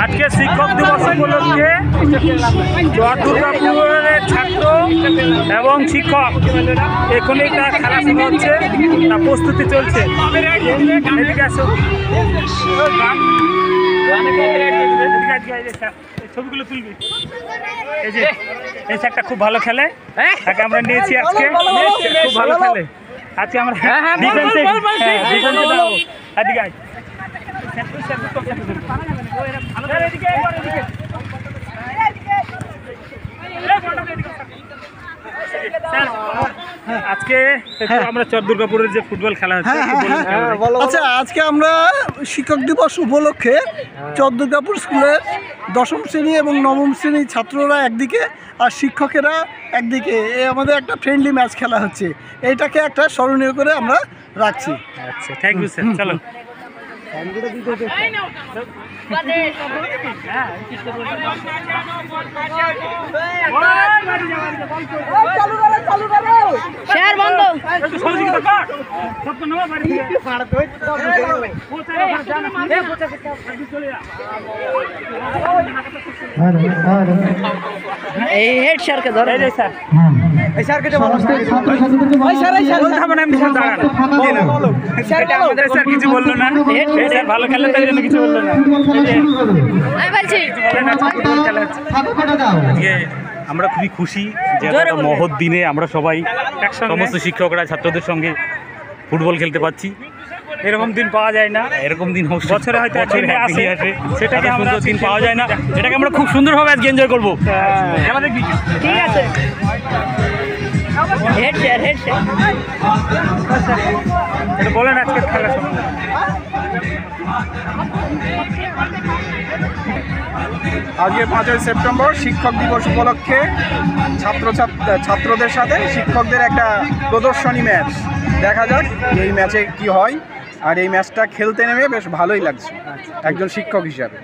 আজকে শিক্ষক দিবস উপলক্ষে দুর্গাপুরের ছাত্র এবং শিক্ষক এখনই একটা খেলা শুরু হচ্ছে, প্রস্তুতি চলছে। ছবিগুলো তুলবি। এই যে এই একটা খুব ভালো খেলে, তাকে আমরা নিয়েছি আজকে, খুব ভালো খেলে। আজকে আমরা ডিফেন্সে যাবো। এদিকে আয়। আজকে আমরা দুর্গাপুরের যে ফুটবল খেলা হচ্ছে, আচ্ছা আজকে আমরা শিক্ষক দিবস উপলক্ষে দুর্গাপুর স্কুলের দশম শ্রেণী এবং নবম শ্রেণীর ছাত্ররা একদিকে আর শিক্ষকেরা একদিকে, আমাদের একটা ফ্রেন্ডলি ম্যাচ খেলা হচ্ছে, এইটাকে একটা স্মরণীয় করে আমরা রাখছি। আচ্ছা, থ্যাংক ইউ স্যার। চলো এই হেড স্যারকে ধরে স্যার কিছু বললো না, ভালো খেলেন তাই জন্য কিছু বললো না। আমরা খুবই খুশি যে মহৎ দিনে আমরা সবাই সমস্ত শিক্ষকরা ছাত্রদের সঙ্গে ফুটবল খেলতে পারছি। এরকম দিন পাওয়া যায় না, এরকম দিন বছরে হয়তো আসে, সেটাকে সুন্দর দিন পাওয়া যায় না, এটাকে আমরা খুব সুন্দরভাবে আজকে এনজয় করবো। ঠিক আছে, হেড স্যার এটা বলেন আজকে খেলার সময়। আজকে 5ই সেপ্টেম্বর শিক্ষক দিবস উপলক্ষে ছাত্রদের সাথে শিক্ষকদের একটা প্রদর্শনী ম্যাচ, দেখা যাক এই ম্যাচে কি হয়। আর এই ম্যাচটা খেলতে নেমে বেশ ভালোই লাগছে একজন শিক্ষক হিসাবে।